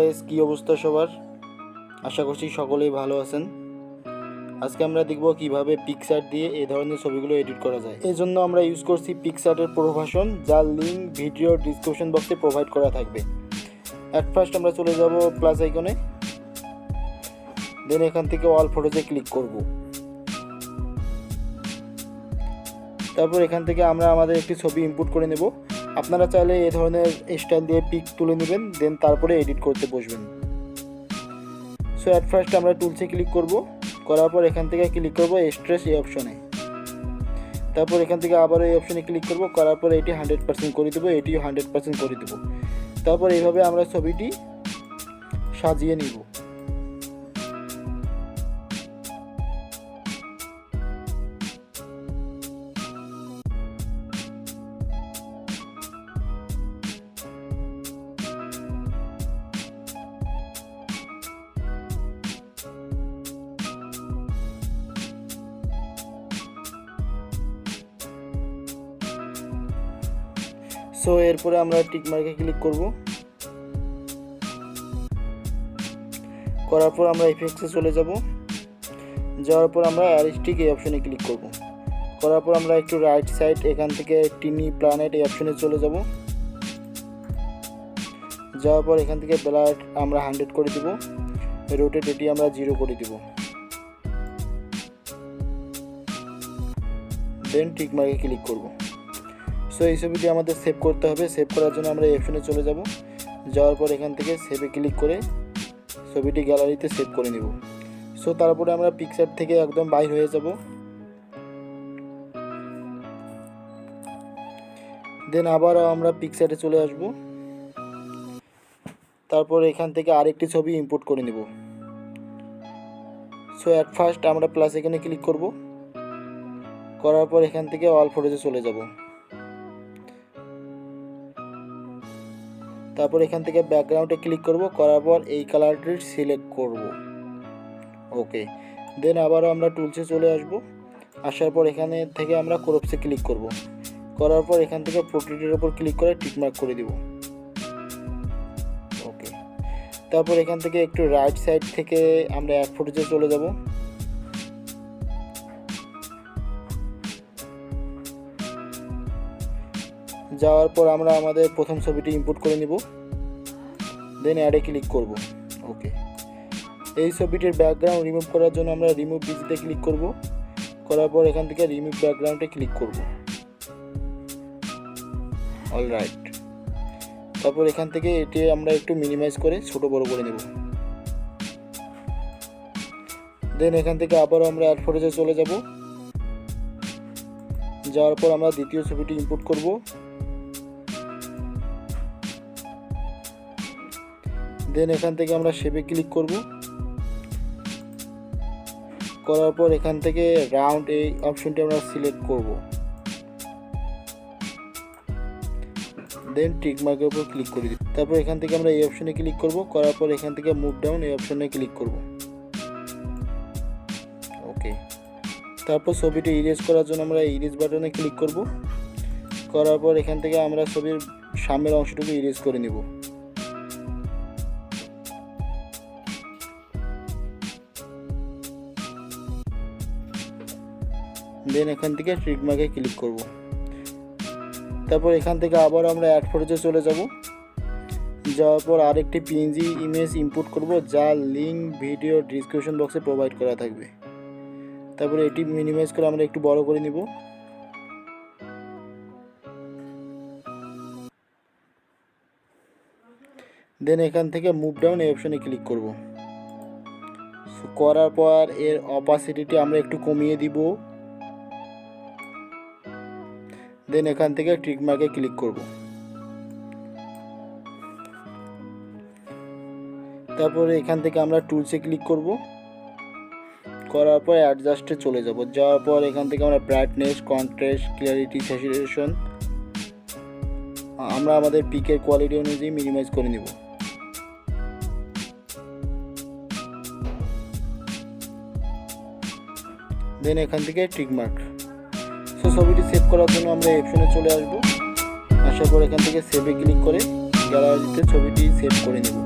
Guys, কি অবস্থা সবার? আশা করছি সকলেই ভালো আছেন। আজকে আমরা দেখব কিভাবে পিক্সার্ট দিয়ে এই ধরনের ছবিগুলো এডিট করা যায়। এই জন্য আমরা ইউজ করছি পিক্সার্টের প্রো ভার্সন, যার লিঙ্ক ভিডিও ডিসক্রিপশন বক্সে প্রোভাইড করা থাকবে। অ্যাট ফার্স্ট আমরা চলে যাব প্লাস আইকনে, দেন এখান থেকে অল ফটোজে ক্লিক করব। তারপর এখান থেকে আমরা আমাদের একটি ছবি ইনপুট করে নেব। আপনারা চাইলে এই ধরনের স্টাইল দিয়ে পিক তুলে নেবেন, দেন তারপরে এডিট করতে বসবেন। সো অ্যাট ফার্স্ট আমরা টুলসে ক্লিক করব, করার পর এখান থেকে ক্লিক করব স্ট্রেস এই অপশনে। তারপর এখান থেকে আবার এই অপশনে ক্লিক করব, করার পর এটি 100% করে দেবো, এটিও 100% করে দেবো। তারপর এইভাবে আমরা ছবিটি সাজিয়ে নিব। সো এরপরে আমরা টিক মার্কে ক্লিক করব, করার পর আমরা ইফেক্টসে চলে যাব। যাওয়ার পর আমরা অ্যারিস্টিক এই অপশনে ক্লিক করব, করার পর আমরা একটু রাইট সাইড এখান থেকে টিনি প্ল্যানেট এই অপশনে চলে যাব। যাওয়ার পর এখান থেকে ব্লার আমরা 100 করে দিব, রোটেট এটি আমরা 0 করে দিব, দেন টিক মার্কে ক্লিক করব। সো এই ছবিটি আমাদের সেভ করতে হবে। সেভ করার জন্য আমরা এই অপশনে চলে যাব। যাওয়ার পর এখান থেকে সেভে ক্লিক করে ছবিটি গ্যালারিতে সেভ করে নিব। সো তারপরে আমরা পিকচার থেকে একদম বাইর হয়ে যাব। দেন আবারও আমরা পিকচারে চলে আসব। তারপর এখান থেকে আরেকটি ছবি ইম্পোর্ট করে নেব। সো অ্যাট ফার্স্ট আমরা প্লাস এখানে ক্লিক করব, করার পর এখান থেকে অল ফটোজে চলে যাব। তারপর এখান থেকে ব্যাকগ্রাউন্ডে ক্লিক করব, করার পর এই কালারটি সিলেক্ট করব। ওকে, দেন আবারও আমরা টুলসে চলে আসব। আসার পর এখানে থেকে আমরা ক্রপসে ক্লিক করব, করার পর এখান থেকে পোর্ট্রেটের উপর ক্লিক করে টিকমার্ক করে দিব। ওকে, তারপর এখান থেকে একটু রাইট সাইড থেকে আমরা এক ফটোজে চলে যাব। যাওয়ার পর আমরা আমাদের প্রথম ছবিটি ইম্পোর্ট করে নিব, দেন অ্যাডে ক্লিক করব। ওকে, এই ছবিটির ব্যাকগ্রাউন্ড রিমুভ করার জন্য আমরা রিমুভ ডিজিটে ক্লিক করব, করার পর এখান থেকে রিমুভ ব্যাকগ্রাউন্ডে ক্লিক করব। অলরাইট, তারপর এখান থেকে এটি আমরা একটু মিনিমাইজ করে ছোট বড় করে নেব। দেন এখান থেকে আবারও আমরা অ্যাড ফটোজে চলে যাব। যাওয়ার পর আমরা দ্বিতীয় ছবিটি ইম্পোর্ট করব। দেন এখান থেকে আমরা শেপে ক্লিক করব, করার পর এখান থেকে রাউন্ড এই অপশনটি আমরা সিলেক্ট করব। দেন টিক মার্কের উপর ক্লিক করে দিই। তারপর এখান থেকে আমরা এই অপশনে ক্লিক করব, করার পর এখান থেকে মুভ ডাউন এই অপশনে ক্লিক করব। ওকে, তারপর ছবিটি ইরেজ করার জন্য আমরা ইরেজ বাটনে ক্লিক করব, করার পর এখান থেকে আমরা ছবির সামনের অংশটুকু ইরেজ করে নেব। দেন এখান থেকে ট্রিক মার্কে ক্লিক করব। তারপর এখান থেকে আবার আমরা অ্যাড ফটোজে চলে যাব। যাওয়ার পর আরেকটি পিএনজি ইমেজ ইম্পোর্ট করব, যার লিঙ্ক ভিডিও ডিসক্রিপশন বক্সে প্রোভাইড করা থাকবে। তারপরে এটি মিনিমাইজ করে আমরা একটু বড় করে নিব। দেন এখান থেকে মুভ ডাউন এই অপশনে ক্লিক করব। করার পর এর অপাসিটিটি আমরা একটু কমিয়ে দিব। দেন এখান থেকে ট্রিক মার্কে ক্লিক করব। তারপরে এখান থেকে আমরা টুলসে ক্লিক করব, করার পর অ্যাডজাস্টে চলে যাব। যাওয়ার পর এখান থেকে আমরা ব্রাইটনেস, কন্ট্রাস্ট, ক্লিয়ারিটি, স্যাচুরেশন আমরা আমাদের পিকের কোয়ালিটি অনুযায়ী মিনিমাইজ করে নিব। দেন এখান থেকে টিক মার্ক। সো ছবিটি সেভ করার জন্য আমরা এই অপশনে চলে আসব। আসার পর এখান থেকে সেভে ক্লিক করে গ্যালারিতে ছবিটি সেভ করে নেব।